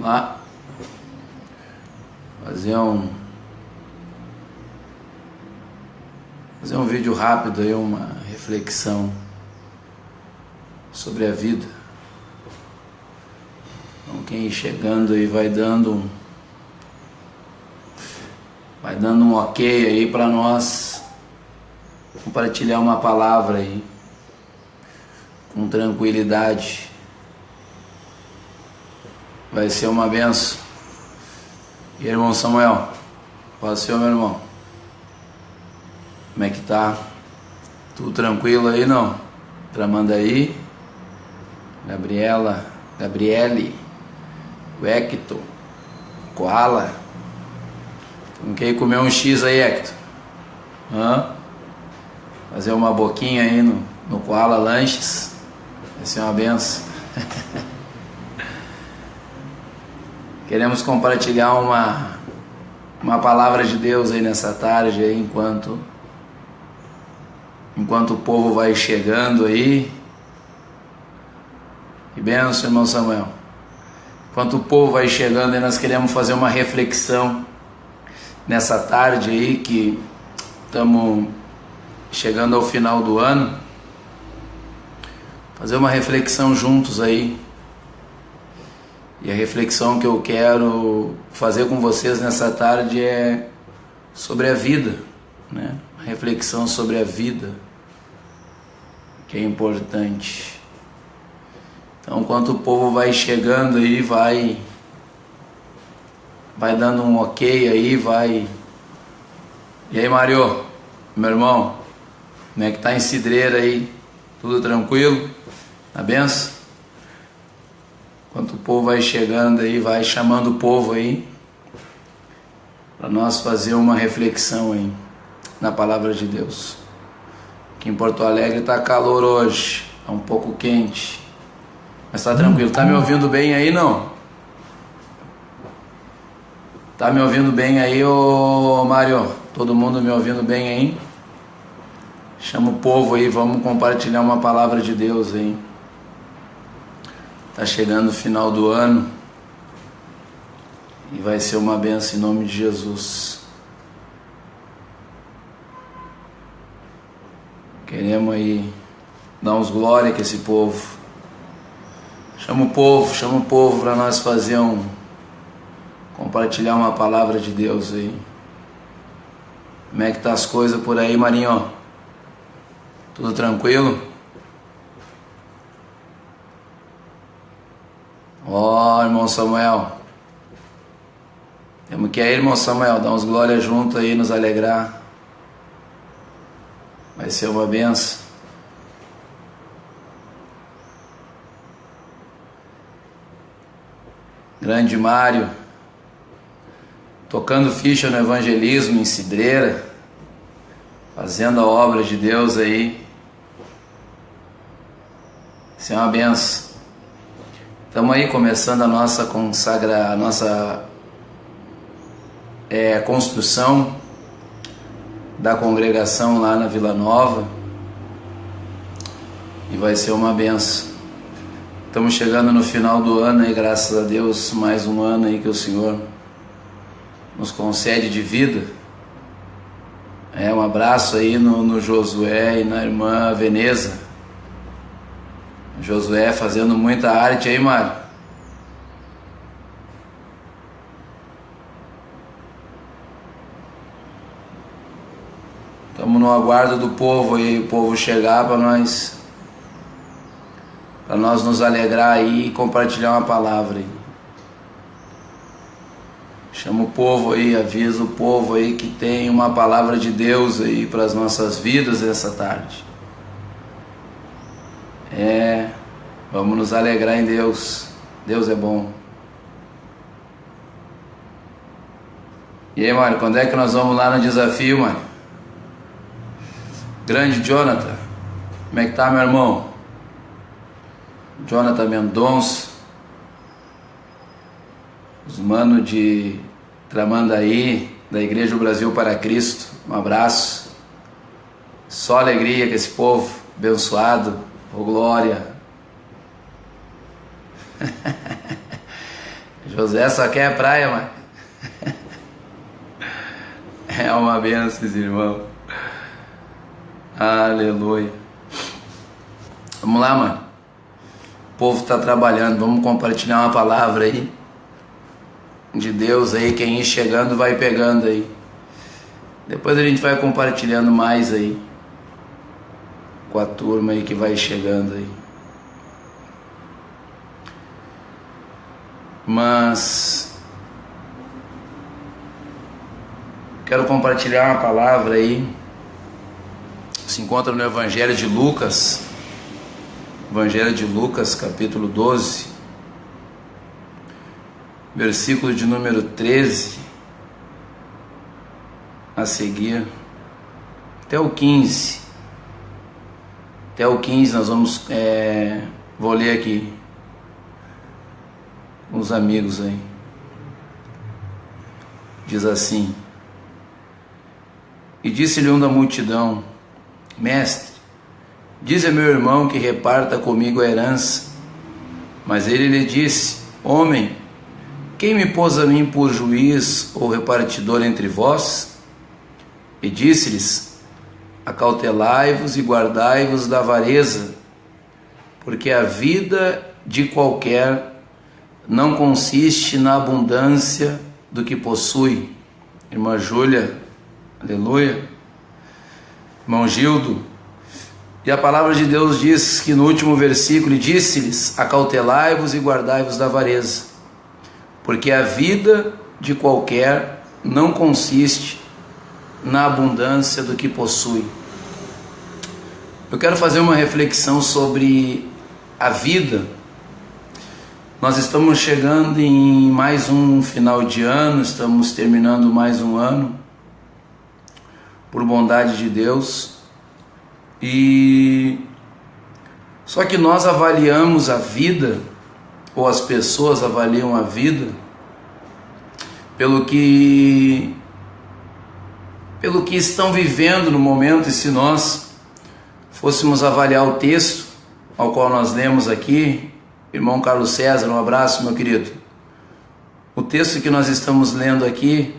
lá fazer um vídeo rápido aí, uma reflexão sobre a vida. Então quem ir chegando aí vai dando um ok aí para nós compartilhar uma palavra aí com tranquilidade. Vai ser uma benção. E irmão Samuel, pode ser, meu irmão? Como é que tá? Tudo tranquilo aí, não? Tramandaí, Gabriele, o Hector, Koala. Não quer ir comer um X aí, Hector? Fazer uma boquinha aí no Koala Lanches. Vai ser uma benção. Queremos compartilhar uma palavra de Deus aí nessa tarde aí, enquanto o povo vai chegando aí. Que benção, irmão Samuel. Enquanto o povo vai chegando aí, nós queremos fazer uma reflexão nessa tarde aí, que estamos chegando ao final do ano. Fazer uma reflexão juntos aí. E a reflexão que eu quero fazer com vocês nessa tarde é sobre a vida, né? Uma reflexão sobre a vida, que é importante. Então, enquanto o povo vai chegando aí, vai dando um ok aí, vai... E aí, Mário, meu irmão, como é que tá em Cidreira aí? Tudo tranquilo? Na benção? Enquanto o povo vai chegando aí, vai chamando o povo aí, para nós fazer uma reflexão aí, na palavra de Deus. Aqui em Porto Alegre tá calor hoje, tá um pouco quente, mas tá tranquilo. Tá me ouvindo bem aí, não? Tá me ouvindo bem aí, ô Mário? Todo mundo me ouvindo bem aí? Chama o povo aí, vamos compartilhar uma palavra de Deus aí. Tá chegando o final do ano e vai ser uma benção em nome de Jesus. Queremos aí dar uns glória com esse povo. Chama o povo para nós fazer compartilhar uma palavra de Deus aí. Como é que tá as coisas por aí, Marinho? Tudo tranquilo? Irmão Samuel, temos que ir, irmão Samuel, dar uns glórias juntos aí, nos alegrar. Vai ser uma benção. Grande Mário, tocando ficha no evangelismo em Cidreira, fazendo a obra de Deus aí. Isso é uma benção. Estamos aí começando a nossa construção da congregação lá na Vila Nova, e vai ser uma benção. Estamos chegando no final do ano aí, graças a Deus, mais um ano aí que o Senhor nos concede de vida. Um abraço aí no Josué e na irmã Veneza. Josué fazendo muita arte aí, Mário. Estamos no aguardo do povo aí, o povo chegar para nós nos alegrar aí e compartilhar uma palavra aí. Chama o povo aí, avisa o povo aí que tem uma palavra de Deus aí para as nossas vidas essa tarde. Vamos nos alegrar em Deus. Deus é bom. E aí, Mário, quando é que nós vamos lá no desafio, Mário? Grande Jonathan, como é que tá, meu irmão? Jonathan Mendonça, os manos de Tramandaí, da Igreja do Brasil para Cristo, um abraço. Só alegria com esse povo abençoado, glória. José só quer praia, mano. É uma benção, irmão. Aleluia. Vamos lá, mano. O povo está trabalhando. Vamos compartilhar uma palavra aí de Deus aí. Quem ir chegando vai pegando aí. Depois a gente vai compartilhando mais aí com a turma aí que vai chegando aí. Mas quero compartilhar uma palavra aí. Se encontra no Evangelho de Lucas. Evangelho de Lucas, capítulo 12, versículo de número 13 a seguir, até o 15. Até o 15 nós vamos, vou ler aqui com os amigos aí. Diz assim: E disse-lhe um da multidão: Mestre, diz a meu irmão que reparta comigo a herança. Mas ele lhe disse: Homem, quem me pôs a mim por juiz ou repartidor entre vós? E disse-lhes: Acautelai-vos e guardai-vos da avareza, porque a vida de qualquer não consiste na abundância do que possui. Irmã Júlia, aleluia. Irmão Gildo. E a palavra de Deus diz que no último versículo, disse-lhes: Acautelai-vos e guardai-vos da avareza, porque a vida de qualquer não consiste na abundância do que possui. Eu quero fazer uma reflexão sobre a vida. Nós estamos chegando em mais um final de ano, estamos terminando mais um ano, por bondade de Deus. E só que nós avaliamos a vida, ou as pessoas avaliam a vida, pelo que estão vivendo no momento. E se nós fôssemos avaliar o texto ao qual nós lemos aqui, irmão Carlos César, um abraço, meu querido. O texto que nós estamos lendo aqui,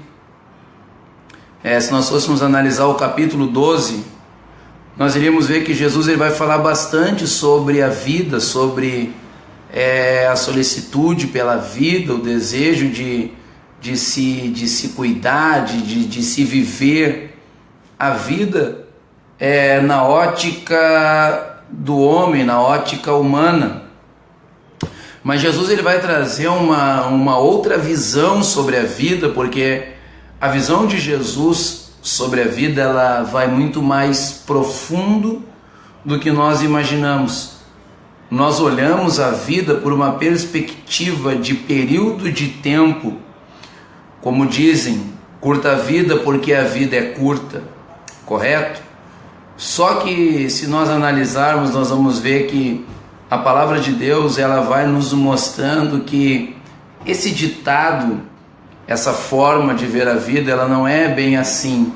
se nós fôssemos analisar o capítulo 12, nós iríamos ver que Jesus ele vai falar bastante sobre a vida, sobre a solicitude pela vida, o desejo de se cuidar, de se viver a vida na ótica do homem, na ótica humana. Mas Jesus ele vai trazer uma outra visão sobre a vida, porque a visão de Jesus sobre a vida ela vai muito mais profundo do que nós imaginamos. Nós olhamos a vida por uma perspectiva de período de tempo. Como dizem, curta a vida porque a vida é curta, correto? Só que se nós analisarmos, nós vamos ver que a palavra de Deus ela vai nos mostrando que esse ditado, essa forma de ver a vida, ela não é bem assim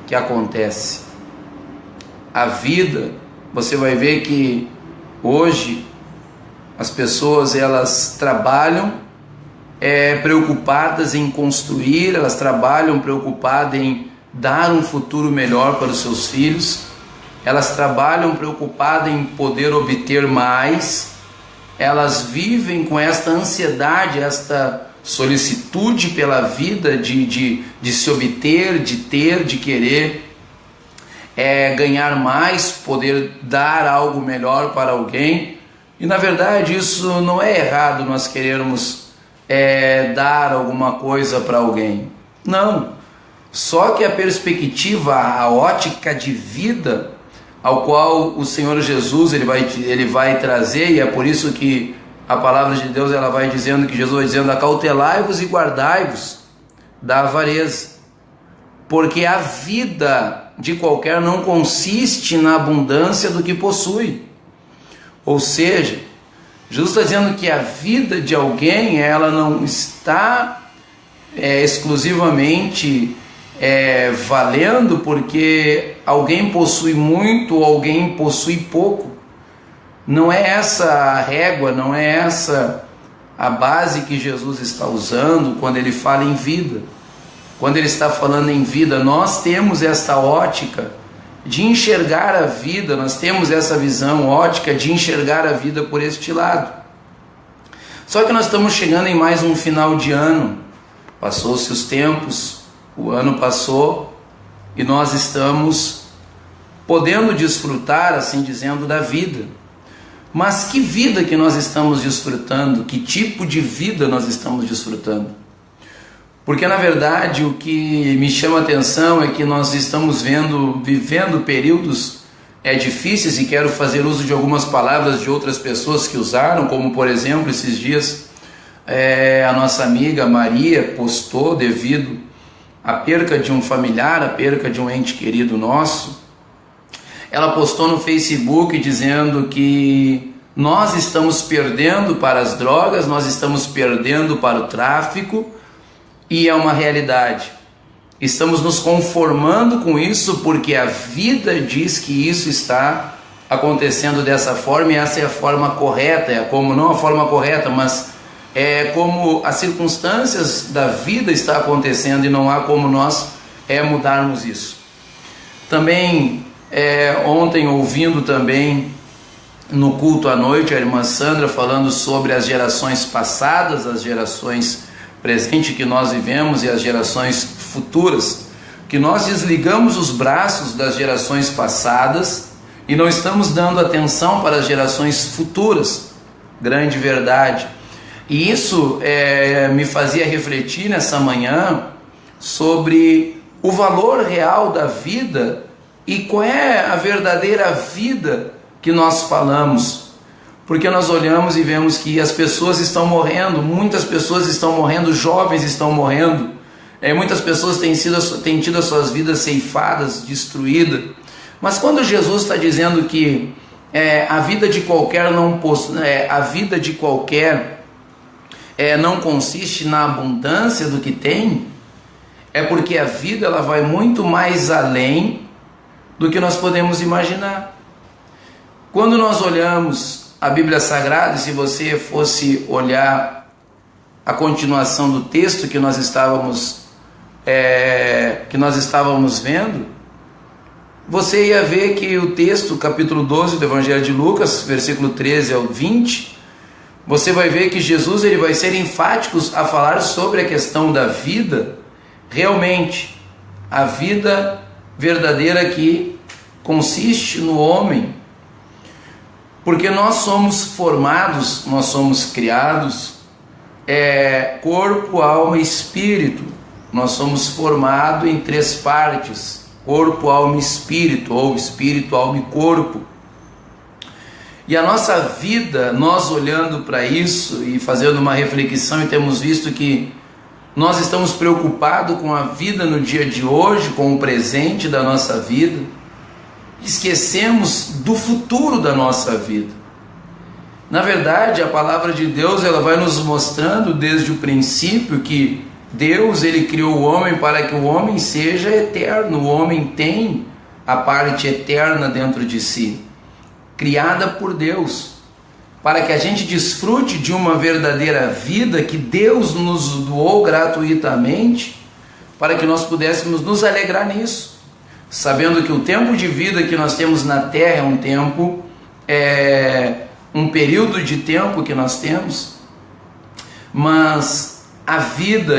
que acontece. A vida, você vai ver que hoje as pessoas elas trabalham preocupadas em construir, elas trabalham preocupadas em dar um futuro melhor para os seus filhos, elas trabalham preocupadas em poder obter mais, elas vivem com esta ansiedade, esta solicitude pela vida de se obter, de ter, de querer ganhar mais, poder dar algo melhor para alguém. E na verdade isso não é errado, nós querermos dar alguma coisa para alguém, não. Só que a perspectiva, a ótica de vida ao qual o Senhor Jesus ele vai trazer, e é por isso que a palavra de Deus ela vai dizendo, que Jesus vai dizendo: acautelai-vos e guardai-vos da avareza, porque a vida de qualquer não consiste na abundância do que possui. Ou seja, Jesus está dizendo que a vida de alguém ela não está exclusivamente valendo porque alguém possui muito ou alguém possui pouco. Não é essa a régua, não é essa a base que Jesus está usando quando ele fala em vida. Quando ele está falando em vida, nós temos esta ótica de enxergar a vida, nós temos essa visão ótica de enxergar a vida por este lado. Só que nós estamos chegando em mais um final de ano, passou-se os tempos, o ano passou e nós estamos podendo desfrutar, assim dizendo, da vida. Mas que vida que nós estamos desfrutando? Que tipo de vida nós estamos desfrutando? Porque na verdade o que me chama a atenção é que nós estamos vivendo períodos difíceis, e quero fazer uso de algumas palavras de outras pessoas que usaram, como por exemplo esses dias a nossa amiga Maria postou, devido à perca de um familiar, a perca de um ente querido nosso, ela postou no Facebook dizendo que nós estamos perdendo para as drogas, nós estamos perdendo para o tráfico, e é uma realidade. Estamos nos conformando com isso porque a vida diz que isso está acontecendo dessa forma, e essa é a forma correta, não a forma correta, mas é como as circunstâncias da vida estão acontecendo, e não há como nós mudarmos isso. Também ontem, ouvindo também no culto à noite a irmã Sandra falando sobre as gerações passadas, as gerações presentes que nós vivemos e as gerações futuras, que nós desligamos os braços das gerações passadas e não estamos dando atenção para as gerações futuras. Grande verdade. E isso me fazia refletir nessa manhã sobre o valor real da vida e qual é a verdadeira vida que nós falamos. Porque nós olhamos e vemos que as pessoas estão morrendo, muitas pessoas estão morrendo, jovens estão morrendo, muitas pessoas têm tido as suas vidas ceifadas, destruídas. Mas quando Jesus está dizendo que a vida de qualquer não consiste na abundância do que tem, é porque a vida ela vai muito mais além do que nós podemos imaginar. Quando nós olhamos a Bíblia Sagrada, e se você fosse olhar a continuação do texto que nós estávamos vendo, você ia ver que o texto, capítulo 12 do Evangelho de Lucas, versículo 13 ao 20, você vai ver que Jesus ele vai ser enfático a falar sobre a questão da vida, realmente, a vida verdadeira que consiste no homem. Porque nós somos formados, nós somos criados, corpo, alma e espírito. Nós somos formados em 3 partes, corpo, alma e espírito, ou espírito, alma e corpo. E a nossa vida, nós olhando para isso e fazendo uma reflexão, e temos visto que nós estamos preocupados com a vida no dia de hoje, com o presente da nossa vida, esquecemos do futuro da nossa vida. Na verdade, a palavra de Deus ela vai nos mostrando desde o princípio que Deus ele criou o homem para que o homem seja eterno. O homem tem a parte eterna dentro de si, criada por Deus, para que a gente desfrute de uma verdadeira vida que Deus nos doou gratuitamente, para que nós pudéssemos nos alegrar nisso, sabendo que o tempo de vida que nós temos na Terra é um tempo, um período de tempo que nós temos, mas a vida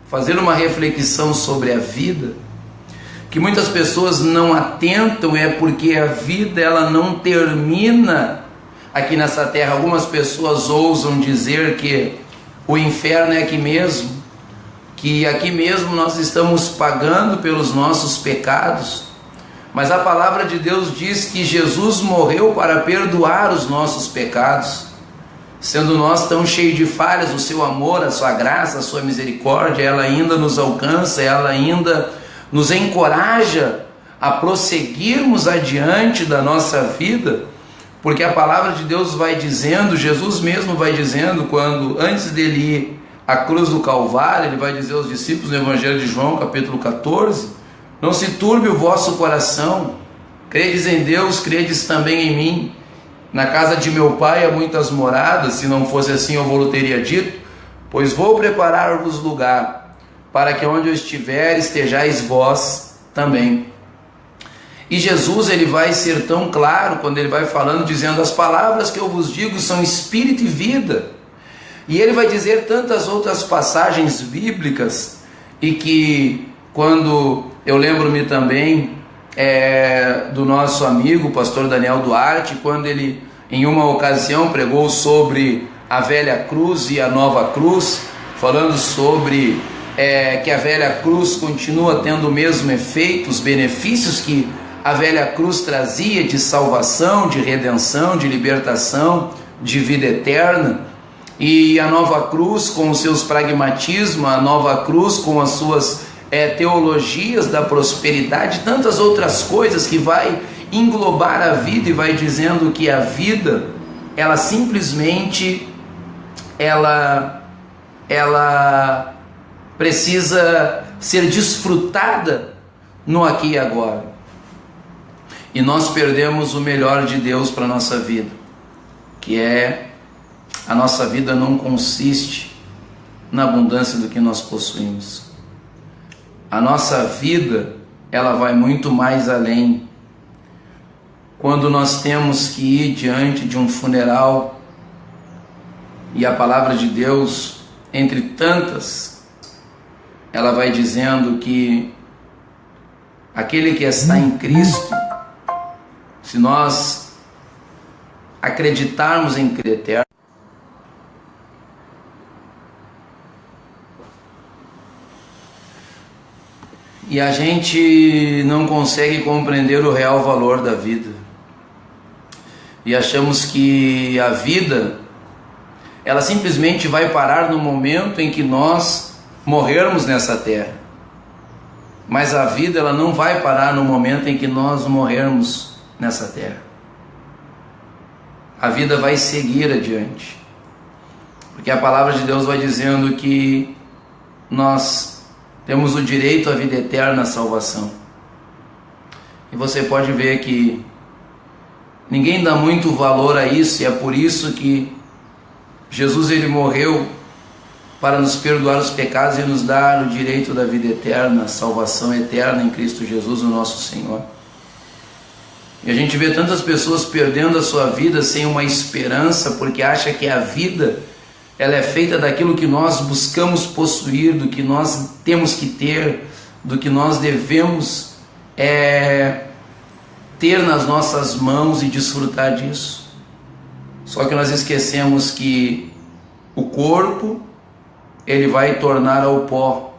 fazer uma reflexão sobre a vida, que muitas pessoas não atentam, porque a vida ela não termina aqui nessa Terra. Algumas pessoas ousam dizer que o inferno é aqui mesmo, que aqui mesmo nós estamos pagando pelos nossos pecados, mas a palavra de Deus diz que Jesus morreu para perdoar os nossos pecados, sendo nós tão cheios de falhas, o seu amor, a sua graça, a sua misericórdia, ela ainda nos alcança, ela ainda nos encoraja a prosseguirmos adiante da nossa vida, porque a palavra de Deus vai dizendo, Jesus mesmo vai dizendo, quando antes dele ir à cruz do Calvário, ele vai dizer aos discípulos no Evangelho de João, capítulo 14, não se turbe o vosso coração, credes em Deus, credes também em mim, Na casa de meu pai há muitas moradas, se não fosse assim eu vou teria dito, pois vou preparar-vos lugar, para que onde eu estiver estejais vós também. E Jesus, ele vai ser tão claro quando ele vai falando, dizendo: as palavras que eu vos digo são espírito e vida. E ele vai dizer tantas outras passagens bíblicas, e que quando eu lembro-me também do nosso amigo, pastor Daniel Duarte, quando ele em uma ocasião pregou sobre a velha cruz e a nova cruz, falando sobre que a velha cruz continua tendo o mesmo efeito, os benefícios que a velha cruz trazia de salvação, de redenção, de libertação, de vida eterna, e a nova cruz com os seus pragmatismos, a nova cruz com as suas teologias da prosperidade, tantas outras coisas que vai englobar a vida, e vai dizendo que a vida, ela simplesmente ela precisa ser desfrutada no aqui e agora. E nós perdemos o melhor de Deus para a nossa vida, que a nossa vida não consiste na abundância do que nós possuímos. A nossa vida, ela vai muito mais além. Quando nós temos que ir diante de um funeral, e a palavra de Deus, entre tantas, ela vai dizendo que aquele que está em Cristo, se nós acreditarmos em Cristo eterno, e a gente não consegue compreender o real valor da vida, e achamos que a vida, ela simplesmente vai parar no momento em que nós morrermos nessa terra. Mas a vida, ela não vai parar no momento em que nós morrermos nessa terra. A vida vai seguir adiante, porque a palavra de Deus vai dizendo que nós temos o direito à vida eterna, à salvação. E você pode ver que ninguém dá muito valor a isso, e é por isso que Jesus, ele morreu para nos perdoar os pecados e nos dar o direito da vida eterna, a salvação eterna em Cristo Jesus, o nosso Senhor. E a gente vê tantas pessoas perdendo a sua vida sem uma esperança, porque acha que a vida, ela é feita daquilo que nós buscamos possuir, do que nós temos que ter, do que nós devemos ter nas nossas mãos e desfrutar disso. Só que nós esquecemos que o corpo, ele vai tornar ao pó,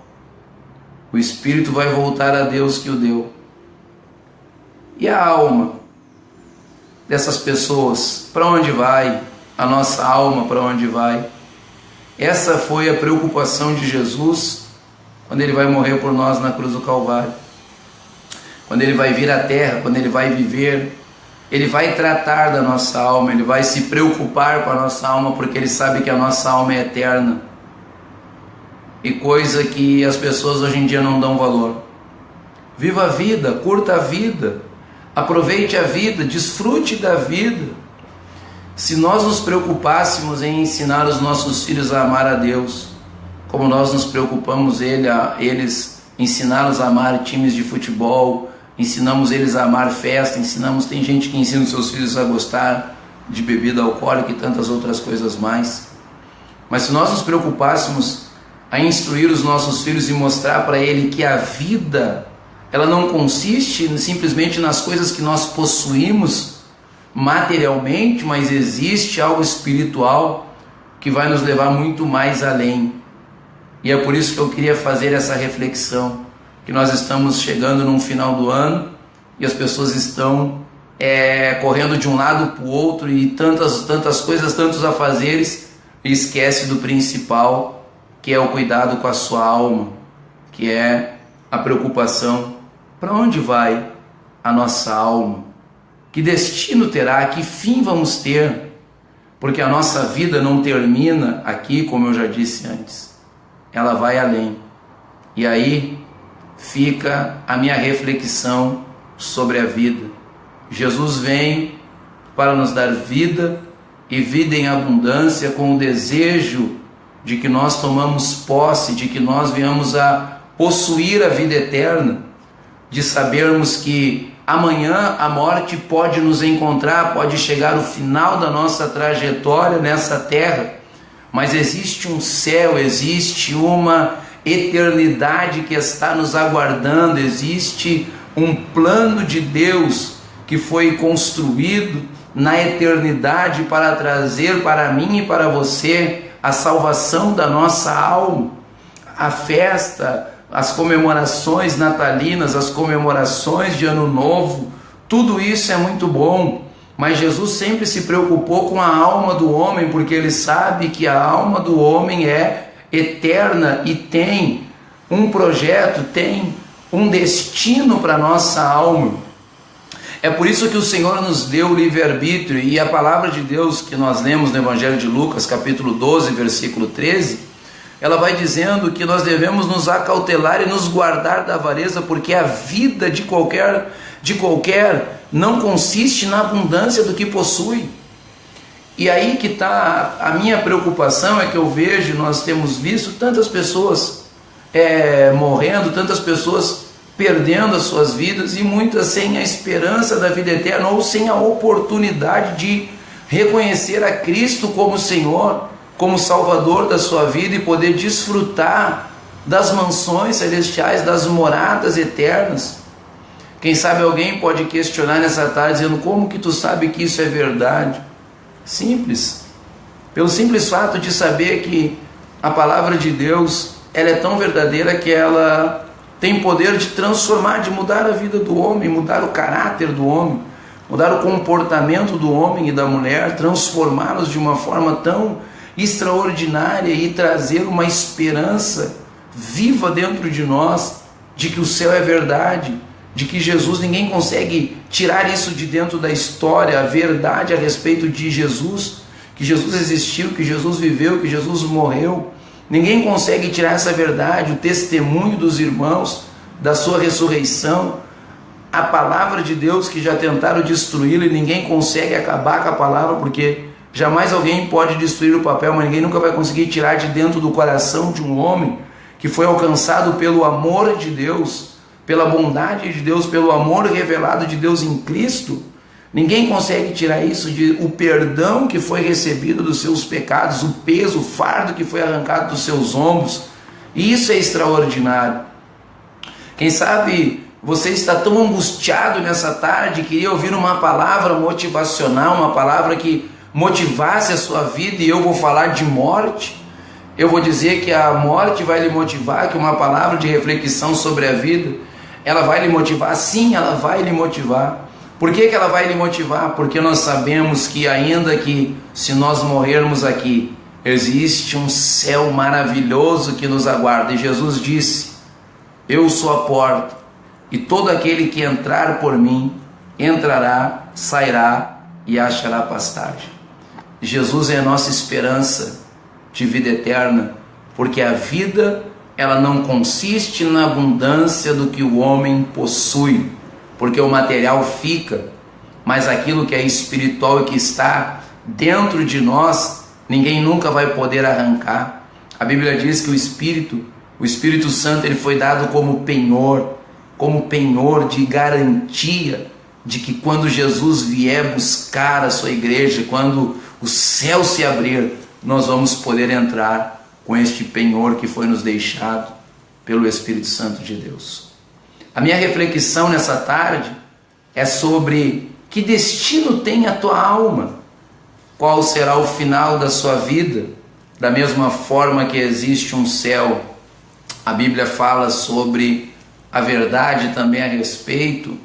o espírito vai voltar a Deus que o deu. E a alma dessas pessoas, para onde vai? A nossa alma, para onde vai? Essa foi a preocupação de Jesus quando ele vai morrer por nós na cruz do Calvário. Quando ele vai vir à terra, quando ele vai viver, ele vai tratar da nossa alma, ele vai se preocupar com a nossa alma, porque ele sabe que a nossa alma é eterna. E coisa que as pessoas hoje em dia não dão valor. Viva a vida, curta a vida, aproveite a vida, desfrute da vida. Se nós nos preocupássemos em ensinar os nossos filhos a amar a Deus, como nós nos preocupamos eles ensiná-los a amar times de futebol, ensinamos eles a amar festa, tem gente que ensina os seus filhos a gostar de bebida alcoólica e tantas outras coisas mais. Mas se nós nos preocupássemos a instruir os nossos filhos e mostrar para ele que a vida, ela não consiste simplesmente nas coisas que nós possuímos materialmente, mas existe algo espiritual que vai nos levar muito mais além. E é por isso que eu queria fazer essa reflexão, que nós estamos chegando no final do ano e as pessoas estão correndo de um lado para o outro, e tantas coisas, tantos afazeres, e esquece do principal, que é o cuidado com a sua alma, que é a preocupação. Para onde vai a nossa alma? Que destino terá? Que fim vamos ter? Porque a nossa vida não termina aqui, como eu já disse antes. Ela vai além. E aí fica a minha reflexão sobre a vida. Jesus vem para nos dar vida e vida em abundância, com o desejo de que nós tomamos posse, de que nós venhamos a possuir a vida eterna, de sabermos que amanhã a morte pode nos encontrar, pode chegar o final da nossa trajetória nessa terra, mas existe um céu, existe uma eternidade que está nos aguardando, existe um plano de Deus que foi construído na eternidade para trazer para mim e para você a salvação da nossa alma. A festa, as comemorações natalinas, as comemorações de Ano Novo, tudo isso é muito bom, mas Jesus sempre se preocupou com a alma do homem, porque ele sabe que a alma do homem é eterna e tem um projeto, tem um destino para a nossa alma. É por isso que o Senhor nos deu o livre-arbítrio, e a palavra de Deus que nós lemos no Evangelho de Lucas, capítulo 12, versículo 13, ela vai dizendo que nós devemos nos acautelar e nos guardar da avareza, porque a vida de qualquer não consiste na abundância do que possui. E aí que está a minha preocupação, é que eu vejo, nós temos visto tantas pessoas morrendo, tantas pessoas perdendo as suas vidas, e muitas sem a esperança da vida eterna, ou sem a oportunidade de reconhecer a Cristo como Senhor, como Salvador da sua vida, e poder desfrutar das mansões celestiais, das moradas eternas. Quem sabe alguém pode questionar nessa tarde, dizendo: como que tu sabe que isso é verdade? Simples, pelo simples fato de saber que a palavra de Deus, ela é tão verdadeira que ela tem poder de transformar, de mudar a vida do homem, mudar o caráter do homem, mudar o comportamento do homem e da mulher, transformá-los de uma forma tão extraordinária e trazer uma esperança viva dentro de nós, de que o céu é verdade, de que Jesus, ninguém consegue tirar isso de dentro da história, a verdade a respeito de Jesus, que Jesus existiu, que Jesus viveu, que Jesus morreu. Ninguém consegue tirar essa verdade, o testemunho dos irmãos, da sua ressurreição, a palavra de Deus, que já tentaram destruí-la e ninguém consegue acabar com a palavra, porque jamais alguém pode destruir o papel, mas ninguém nunca vai conseguir tirar de dentro do coração de um homem que foi alcançado pelo amor de Deus, pela bondade de Deus, pelo amor revelado de Deus em Cristo. Ninguém consegue tirar isso, o perdão que foi recebido dos seus pecados, o peso, o fardo que foi arrancado dos seus ombros. E isso é extraordinário. Quem sabe você está tão angustiado nessa tarde, queria ouvir uma palavra motivacional, uma palavra que motivasse a sua vida, e eu vou falar de morte. Eu vou dizer que a morte vai lhe motivar, que uma palavra de reflexão sobre a vida, ela vai lhe motivar. Sim, ela vai lhe motivar. Por que ela vai lhe motivar? Porque nós sabemos que, ainda que se nós morrermos aqui, existe um céu maravilhoso que nos aguarda. E Jesus disse: eu sou a porta, e todo aquele que entrar por mim, entrará, sairá e achará pastagem. Jesus é a nossa esperança de vida eterna, porque a vida, ela não consiste na abundância do que o homem possui, porque o material fica, mas aquilo que é espiritual e que está dentro de nós, ninguém nunca vai poder arrancar. A Bíblia diz que o Espírito Santo, ele foi dado como penhor de garantia, de que quando Jesus vier buscar a sua igreja, quando o céu se abrir, nós vamos poder entrar com este penhor que foi nos deixado pelo Espírito Santo de Deus. A minha reflexão nessa tarde é sobre que destino tem a tua alma, qual será o final da sua vida. Da mesma forma que existe um céu, a Bíblia fala sobre a verdade também a respeito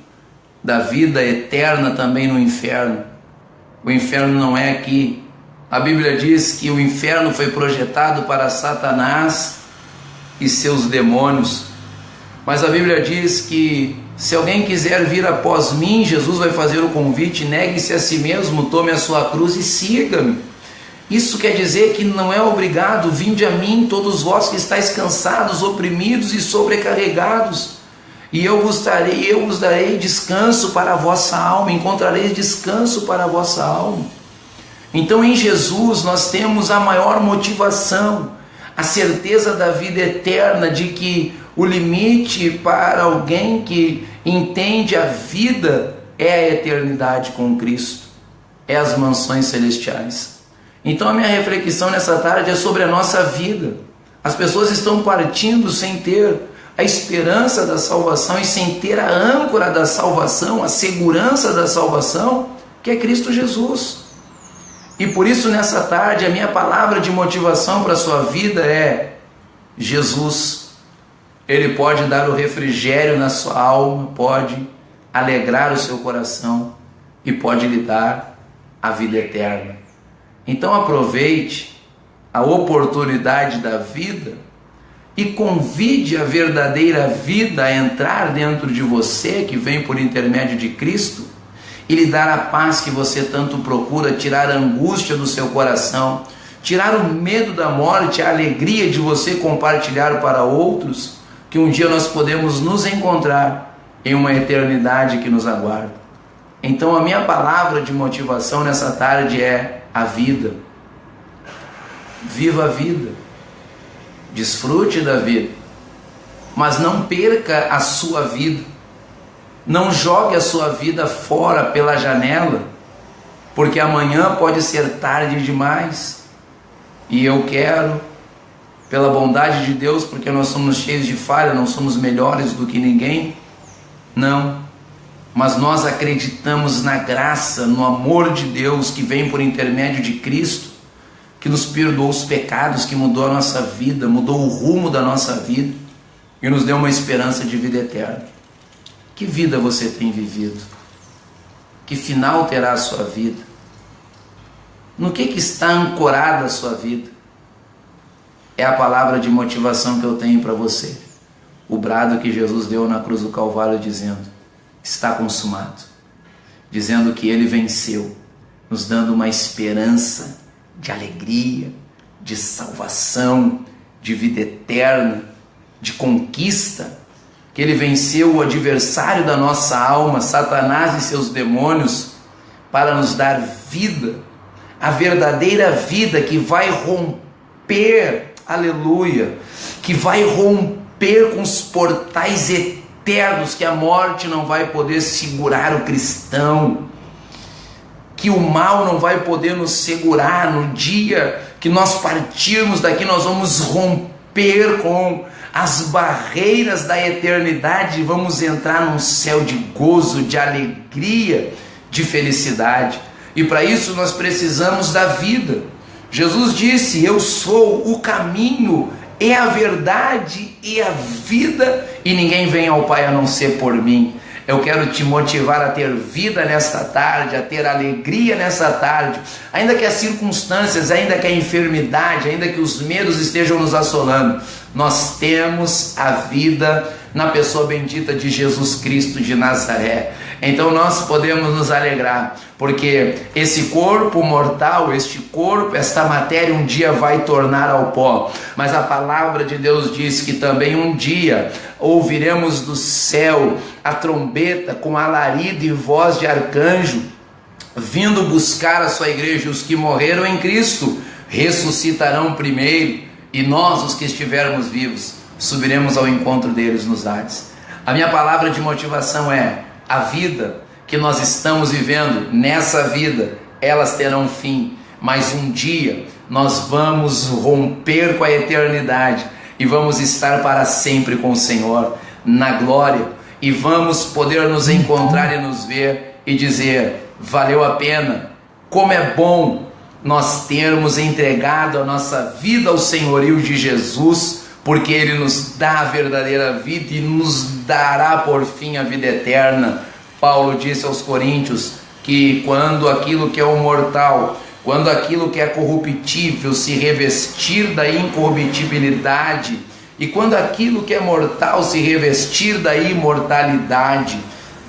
da vida eterna também no inferno. O inferno não é aqui. A Bíblia diz que o inferno foi projetado para Satanás e seus demônios. Mas a Bíblia diz que se alguém quiser vir após mim, Jesus vai fazer o convite: negue-se a si mesmo, tome a sua cruz e siga-me. Isso quer dizer que não é obrigado: vinde a mim todos vós que estáis cansados, oprimidos e sobrecarregados, e eu vos darei descanso para a vossa alma, encontrareis descanso para a vossa alma. Então em Jesus nós temos a maior motivação, a certeza da vida eterna, de que o limite para alguém que entende a vida é a eternidade com Cristo, é as mansões celestiais. Então a minha reflexão nessa tarde é sobre a nossa vida. As pessoas estão partindo sem ter a esperança da salvação e sem ter a âncora da salvação, a segurança da salvação, que é Cristo Jesus. E por isso nessa tarde a minha palavra de motivação para a sua vida é: Jesus, Ele pode dar o refrigério na sua alma, pode alegrar o seu coração e pode lhe dar a vida eterna. Então aproveite a oportunidade da vida e convide a verdadeira vida a entrar dentro de você, que vem por intermédio de Cristo, e lhe dar a paz que você tanto procura, tirar a angústia do seu coração, tirar o medo da morte, a alegria de você compartilhar para outros, que um dia nós podemos nos encontrar em uma eternidade que nos aguarda. Então a minha palavra de motivação nessa tarde é a vida. Viva a vida, desfrute da vida, mas não perca a sua vida, não jogue a sua vida fora pela janela, porque amanhã pode ser tarde demais. E eu quero, pela bondade de Deus, porque nós somos cheios de falha, não somos melhores do que ninguém, não, mas nós acreditamos na graça, no amor de Deus que vem por intermédio de Cristo, que nos perdoou os pecados, que mudou a nossa vida, mudou o rumo da nossa vida e nos deu uma esperança de vida eterna. Que vida você tem vivido? Que final terá a sua vida? No que está ancorada a sua vida? É a palavra de motivação que eu tenho para você. O brado que Jesus deu na cruz do Calvário dizendo: está consumado. Dizendo que Ele venceu, nos dando uma esperança de alegria, de salvação, de vida eterna, de conquista, que Ele venceu o adversário da nossa alma, Satanás e seus demônios, para nos dar vida, a verdadeira vida que vai romper, aleluia, que vai romper com os portais eternos, que a morte não vai poder segurar o cristão, que o mal não vai poder nos segurar. No dia que nós partirmos daqui, nós vamos romper com as barreiras da eternidade e vamos entrar num céu de gozo, de alegria, de felicidade. E para isso nós precisamos da vida. Jesus disse: eu sou o caminho, é a verdade e a vida, e ninguém vem ao Pai a não ser por mim. Eu quero te motivar a ter vida nesta tarde, a ter alegria nessa tarde, ainda que as circunstâncias, ainda que a enfermidade, ainda que os medos estejam nos assolando, nós temos a vida na pessoa bendita de Jesus Cristo de Nazaré. Então nós podemos nos alegrar, porque esse corpo mortal, este corpo, esta matéria um dia vai tornar ao pó, mas a palavra de Deus diz que também um dia ouviremos do céu a trombeta com alarido e voz de arcanjo, vindo buscar a sua igreja. Os que morreram em Cristo ressuscitarão primeiro, e nós, os que estivermos vivos, subiremos ao encontro deles nos ares. A minha palavra de motivação é: a vida que nós estamos vivendo, nessa vida, elas terão fim, mas um dia nós vamos romper com a eternidade e vamos estar para sempre com o Senhor na glória, e vamos poder nos encontrar e nos ver e dizer: valeu a pena. Como é bom nós termos entregado a nossa vida ao senhorio de Jesus, porque Ele nos dá a verdadeira vida e nos dará por fim a vida eterna. Paulo disse aos Coríntios que quando aquilo que é o mortal, quando aquilo que é corruptível se revestir da incorruptibilidade, e quando aquilo que é mortal se revestir da imortalidade,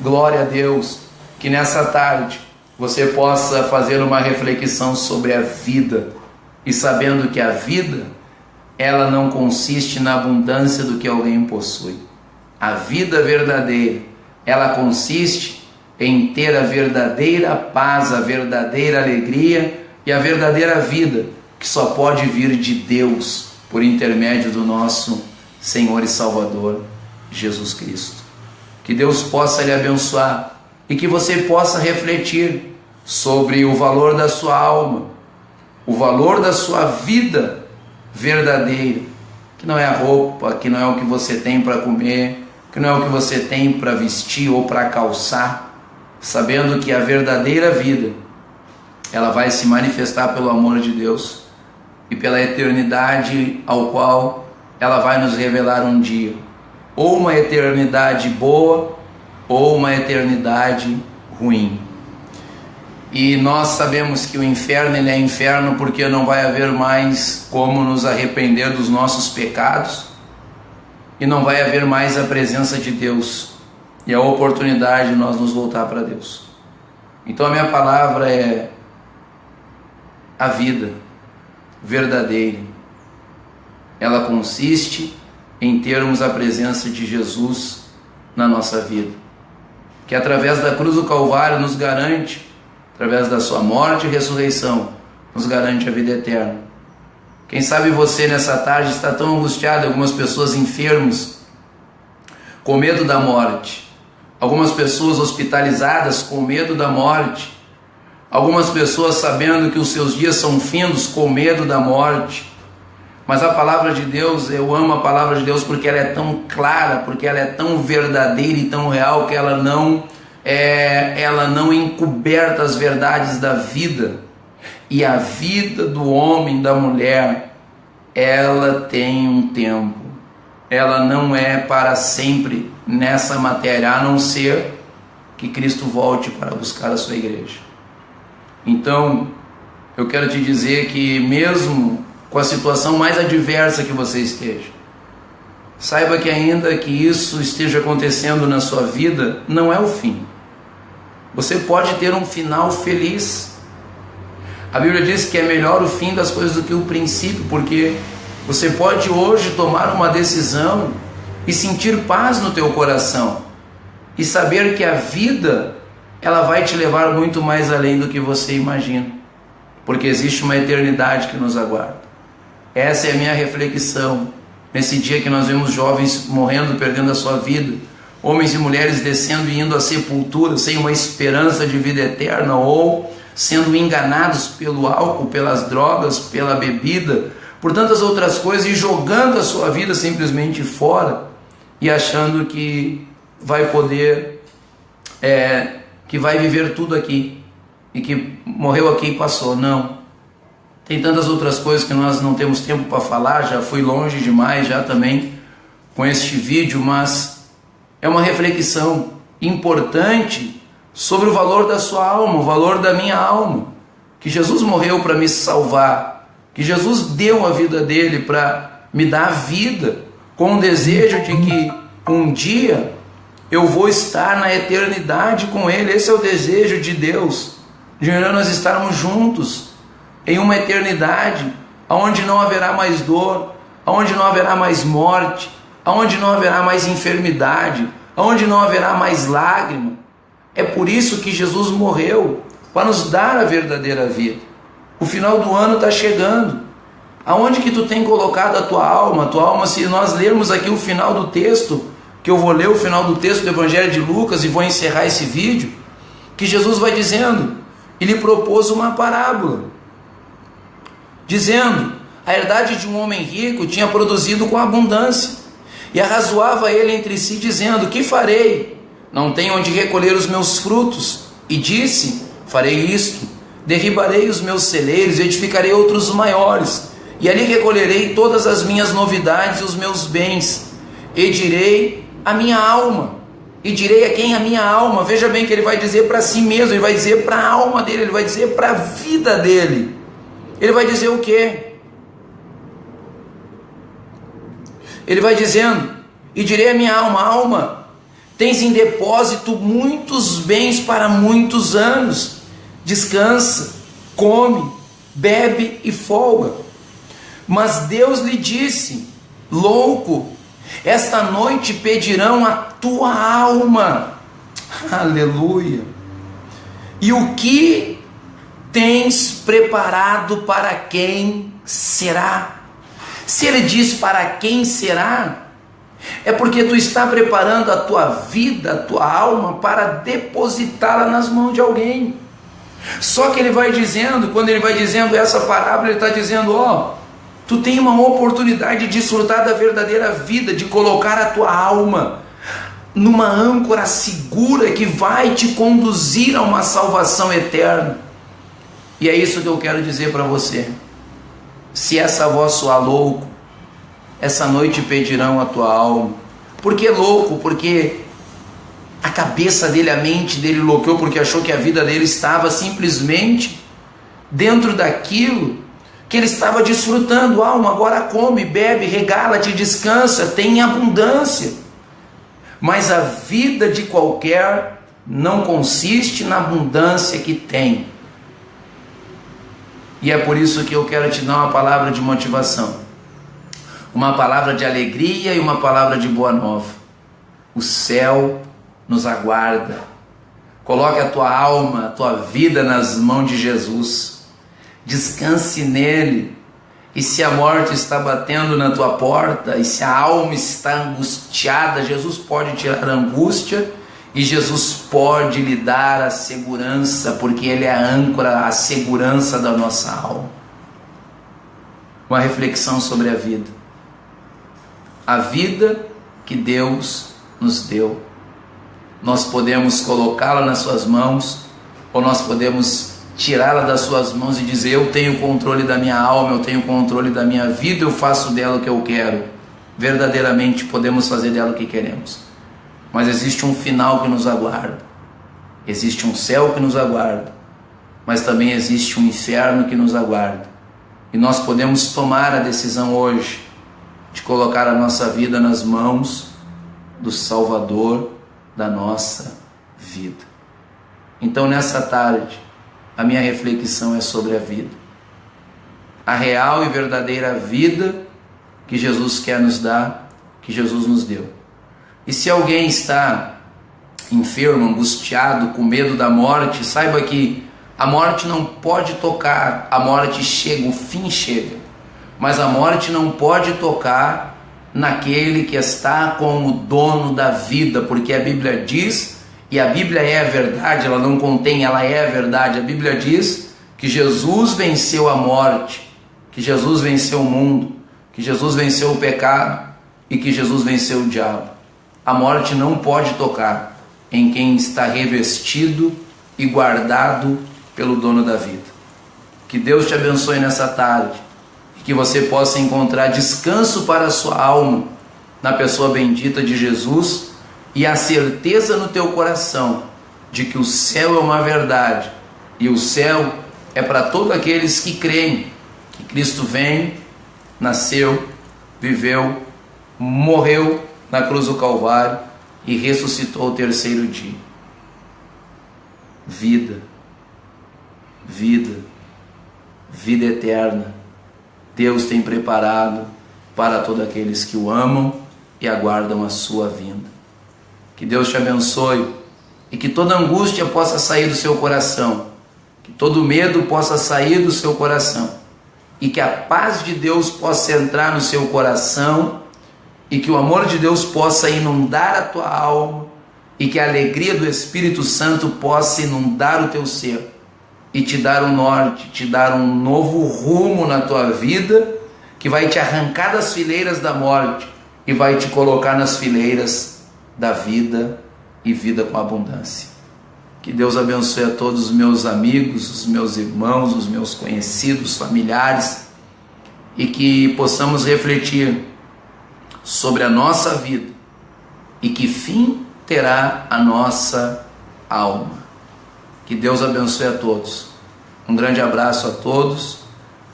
glória a Deus, que nessa tarde você possa fazer uma reflexão sobre a vida, e sabendo que a vida, ela não consiste na abundância do que alguém possui, A vida verdadeira, ela consiste em ter a verdadeira paz, a verdadeira alegria e a verdadeira vida, que só pode vir de Deus por intermédio do nosso Senhor e Salvador, Jesus Cristo. Que Deus possa lhe abençoar e que você possa refletir sobre o valor da sua alma, o valor da sua vida verdadeira, que não é a roupa, que não é o que você tem para comer, que não é o que você tem para vestir ou para calçar, sabendo que a verdadeira vida, ela vai se manifestar pelo amor de Deus e pela eternidade ao qual ela vai nos revelar um dia, ou uma eternidade boa ou uma eternidade ruim. E nós sabemos que o inferno, ele é inferno porque não vai haver mais como nos arrepender dos nossos pecados e não vai haver mais a presença de Deus e a oportunidade de nós nos voltar para Deus. Então a minha palavra é a vida verdadeira. Ela consiste em termos a presença de Jesus na nossa vida, que através da cruz do Calvário nos garante, através da sua morte e ressurreição, nos garante a vida eterna. Quem sabe você nessa tarde está tão angustiado, algumas pessoas enfermas, com medo da morte, algumas pessoas hospitalizadas com medo da morte, algumas pessoas sabendo que os seus dias são findos com medo da morte. Mas a palavra de Deus, eu amo a palavra de Deus porque ela é tão clara, porque ela é tão verdadeira e tão real que ela não encoberta as verdades da vida. E a vida do homem, da mulher, ela tem um tempo. Ela não é para sempre nessa matéria, a não ser que Cristo volte para buscar a sua igreja. Então, eu quero te dizer que mesmo com a situação mais adversa que você esteja, saiba que ainda que isso esteja acontecendo na sua vida, não é o fim. Você pode ter um final feliz. A Bíblia diz que é melhor o fim das coisas do que o princípio, porque você pode hoje tomar uma decisão e sentir paz no teu coração e saber que a vida, ela vai te levar muito mais além do que você imagina, porque existe uma eternidade que nos aguarda. Essa é a minha reflexão nesse dia que nós vemos jovens morrendo, perdendo a sua vida, homens e mulheres descendo e indo à sepultura sem uma esperança de vida eterna, ou sendo enganados pelo álcool, pelas drogas, pela bebida, por tantas outras coisas, e jogando a sua vida simplesmente fora e achando que vai poder, que vai viver tudo aqui e que morreu aqui e passou. Não. Tem tantas outras coisas que nós não temos tempo para falar, já fui longe demais já também com este vídeo, mas é uma reflexão importante sobre o valor da sua alma, o valor da minha alma, que Jesus morreu para me salvar, que Jesus deu a vida dele para me dar vida, com o desejo de que um dia eu vou estar na eternidade com ele. Esse é o desejo de Deus, de nós estarmos juntos em uma eternidade onde não haverá mais dor, onde não haverá mais morte, onde não haverá mais enfermidade, onde não haverá mais lágrima. É por isso que Jesus morreu, para nos dar a verdadeira vida. O final do ano está chegando. Aonde que tu tem colocado a tua alma? A tua alma, se nós lermos aqui o final do texto, que eu vou ler o final do texto do Evangelho de Lucas e vou encerrar esse vídeo, que Jesus vai dizendo, ele propôs uma parábola, dizendo: a herdade de um homem rico tinha produzido com abundância, e arrazoava ele entre si, dizendo: que farei? Não tenho onde recolher os meus frutos. E disse: farei isto, derribarei os meus celeiros, edificarei outros maiores, e ali recolherei todas as minhas novidades e os meus bens, e direi a minha alma. E direi a quem? A minha alma. Veja bem que ele vai dizer para si mesmo, ele vai dizer para a alma dele, ele vai dizer para a vida dele. Ele vai dizer o quê? Ele vai dizendo: e direi a minha alma: alma, tens em depósito muitos bens para muitos anos, descansa, come, bebe e folga. Mas Deus lhe disse: louco, Esta noite pedirão a tua alma. Aleluia. E o que tens preparado para quem será? Se ele diz para quem será, é porque tu está preparando a tua vida, a tua alma, para depositá-la nas mãos de alguém. Só que ele vai dizendo, quando ele vai dizendo essa parábola, ele está dizendo, tu tem uma oportunidade de desfrutar da verdadeira vida, de colocar a tua alma numa âncora segura que vai te conduzir a uma salvação eterna. E é isso que eu quero dizer para você. Se essa voz soar louco, essa noite pedirão a tua alma. Por que louco? Porque a cabeça dele, a mente dele loucou, porque achou que a vida dele estava simplesmente dentro daquilo que ele estava desfrutando. Alma, agora come, bebe, regala-te, descansa, tem abundância. Mas a vida de qualquer não consiste na abundância que tem. E é por isso que eu quero te dar uma palavra de motivação, uma palavra de alegria e uma palavra de boa nova. O céu nos aguarda. Coloque a tua alma, a tua vida nas mãos de Jesus. Descanse nele. E se a morte está batendo na tua porta, e se a alma está angustiada, Jesus pode tirar a angústia e Jesus pode lhe dar a segurança, porque ele é a âncora, a segurança da nossa alma. Uma reflexão sobre a vida. A vida que Deus nos deu. Nós podemos colocá-la nas suas mãos, ou nós podemos tirá-la das suas mãos e dizer, eu tenho controle da minha alma, eu tenho controle da minha vida, eu faço dela o que eu quero. Verdadeiramente podemos fazer dela o que queremos. Mas existe um final que nos aguarda. Existe um céu que nos aguarda. Mas também existe um inferno que nos aguarda. E nós podemos tomar a decisão hoje de colocar a nossa vida nas mãos do Salvador da nossa vida. Então nessa tarde, a minha reflexão é sobre a vida. A real e verdadeira vida que Jesus quer nos dar, que Jesus nos deu. E se alguém está enfermo, angustiado, com medo da morte, saiba que a morte não pode tocar, a morte chega, o fim chega. Mas a morte não pode tocar naquele que está como dono da vida, porque a Bíblia diz, e a Bíblia é a verdade, ela não contém, ela é a verdade. A Bíblia diz que Jesus venceu a morte, que Jesus venceu o mundo, que Jesus venceu o pecado e que Jesus venceu o diabo. A morte não pode tocar em quem está revestido e guardado pelo dono da vida. Que Deus te abençoe nessa tarde e que você possa encontrar descanso para a sua alma na pessoa bendita de Jesus e a certeza no teu coração de que o céu é uma verdade e o céu é para todos aqueles que creem que Cristo vem, nasceu, viveu, morreu na cruz do Calvário e ressuscitou ao terceiro dia. Vida, vida, vida eterna, Deus tem preparado para todos aqueles que o amam e aguardam a sua vinda. Que Deus te abençoe e que toda angústia possa sair do seu coração, que todo medo possa sair do seu coração e que a paz de Deus possa entrar no seu coração e que o amor de Deus possa inundar a tua alma e que a alegria do Espírito Santo possa inundar o teu ser e te dar um norte, te dar um novo rumo na tua vida que vai te arrancar das fileiras da morte e vai te colocar nas fileiras da vida e vida com abundância. Que Deus abençoe a todos os meus amigos, os meus irmãos, os meus conhecidos, familiares e que possamos refletir sobre a nossa vida e que fim terá a nossa alma. Que Deus abençoe a todos. Um grande abraço a todos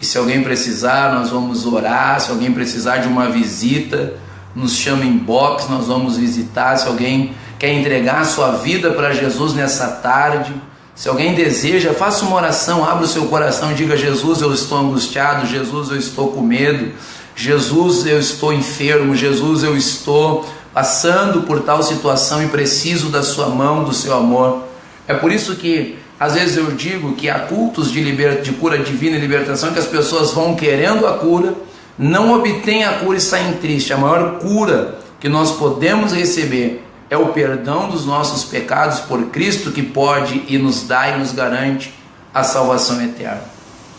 e se alguém precisar, nós vamos orar. Se alguém precisar de uma visita, nos chama em inbox, nós vamos visitar. Se alguém quer entregar a sua vida para Jesus nessa tarde, se alguém deseja, faça uma oração, abra o seu coração e diga: Jesus, eu estou angustiado, Jesus, eu estou com medo, Jesus, eu estou enfermo, Jesus, eu estou passando por tal situação e preciso da sua mão, do seu amor. É por isso que às vezes eu digo que há cultos de cura divina e libertação que as pessoas vão querendo a cura, não obtêm a cura e saem tristes. A maior cura que nós podemos receber é o perdão dos nossos pecados por Cristo, que pode e nos dá e nos garante a salvação eterna.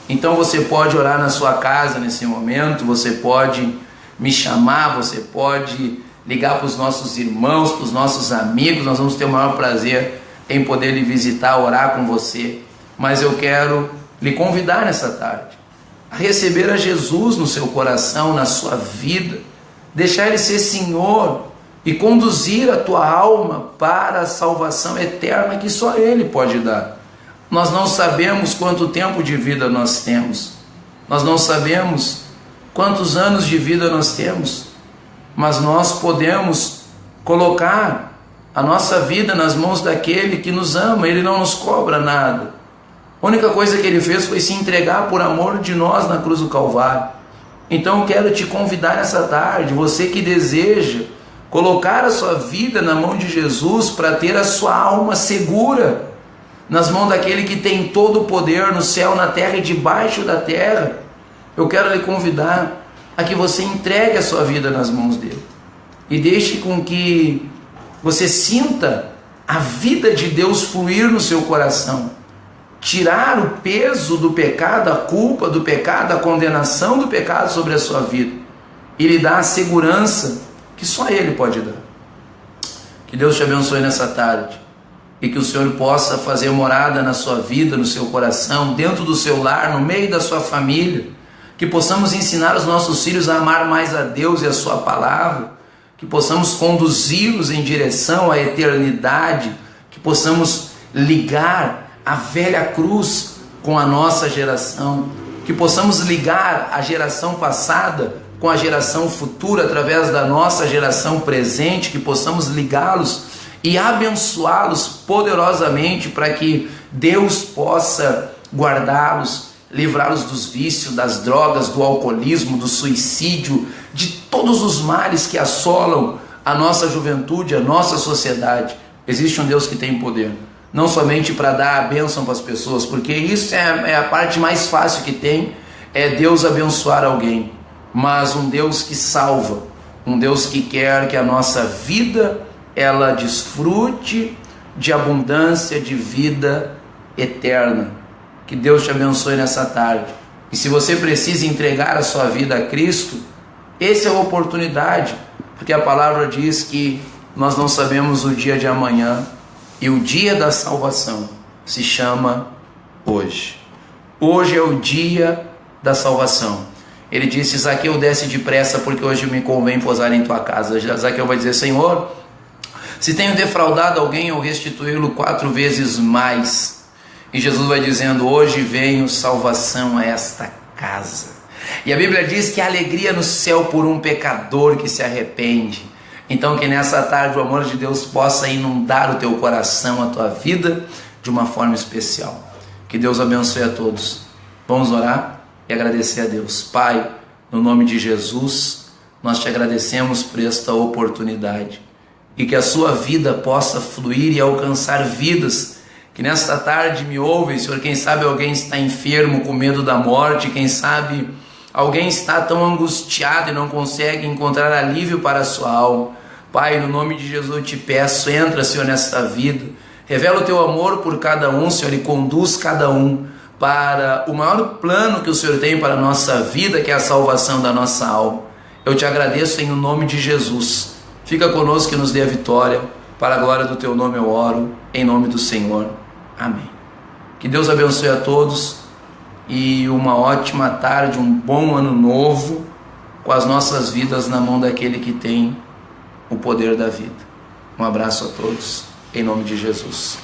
Então você pode orar na sua casa nesse momento, você pode me chamar, você pode ligar para os nossos irmãos, para os nossos amigos. Nós vamos ter o maior prazer em poder lhe visitar, orar com você. Mas eu quero lhe convidar nessa tarde a receber a Jesus no seu coração, na sua vida, deixar Ele ser Senhor e conduzir a tua alma para a salvação eterna que só Ele pode dar. Nós não sabemos quanto tempo de vida nós temos, nós não sabemos quantos anos de vida nós temos, mas nós podemos colocar a nossa vida nas mãos daquele que nos ama. Ele não nos cobra nada. A única coisa que Ele fez foi se entregar por amor de nós na cruz do Calvário. Então eu quero te convidar nessa tarde, você que deseja colocar a sua vida na mão de Jesus para ter a sua alma segura nas mãos daquele que tem todo o poder no céu, na terra e debaixo da terra. Eu quero lhe convidar a que você entregue a sua vida nas mãos dele e deixe com que você sinta a vida de Deus fluir no seu coração, tirar o peso do pecado, a culpa do pecado, a condenação do pecado sobre a sua vida e lhe dar a segurança que só Ele pode dar. Que Deus te abençoe nessa tarde e que o Senhor possa fazer morada na sua vida, no seu coração, dentro do seu lar, no meio da sua família, que possamos ensinar os nossos filhos a amar mais a Deus e a sua palavra, que possamos conduzi-los em direção à eternidade, que possamos ligar a velha cruz com a nossa geração, que possamos ligar a geração passada com a geração futura através da nossa geração presente, que possamos ligá-los e abençoá-los poderosamente para que Deus possa guardá-los, livrá-los dos vícios, das drogas, do alcoolismo, do suicídio, de todos os males que assolam a nossa juventude, a nossa sociedade. Existe um Deus que tem poder, não somente para dar a bênção para as pessoas, porque isso é a parte mais fácil que tem, é Deus abençoar alguém, mas um Deus que salva, um Deus que quer que a nossa vida ela desfrute de abundância de vida eterna. Que Deus te abençoe nessa tarde. E se você precisa entregar a sua vida a Cristo, essa é a oportunidade, porque a palavra diz que nós não sabemos o dia de amanhã, e o dia da salvação se chama hoje. Hoje é o dia da salvação. Ele disse: Zaqueu, desce depressa, porque hoje me convém pousar em tua casa. Zaqueu vai dizer: Senhor, se tenho defraudado alguém, eu restituí-lo 4 vezes mais. E Jesus vai dizendo: hoje venho salvação a esta casa. E a Bíblia diz que há alegria no céu por um pecador que se arrepende. Então que nessa tarde o amor de Deus possa inundar o teu coração, a tua vida, de uma forma especial. Que Deus abençoe a todos. Vamos orar e agradecer a Deus. Pai, no nome de Jesus, nós te agradecemos por esta oportunidade. E que a sua vida possa fluir e alcançar vidas que nesta tarde me ouvem, Senhor. Quem sabe alguém está enfermo com medo da morte, quem sabe alguém está tão angustiado e não consegue encontrar alívio para a sua alma. Pai, no nome de Jesus eu te peço, entra, Senhor, nesta vida, revela o teu amor por cada um, Senhor, e conduz cada um para o maior plano que o Senhor tem para a nossa vida, que é a salvação da nossa alma. Eu te agradeço em nome de Jesus. Fica conosco e nos dê a vitória. Para a glória do teu nome eu oro, em nome do Senhor. Amém. Que Deus abençoe a todos e uma ótima tarde, um bom ano novo, com as nossas vidas na mão daquele que tem o poder da vida. Um abraço a todos, em nome de Jesus.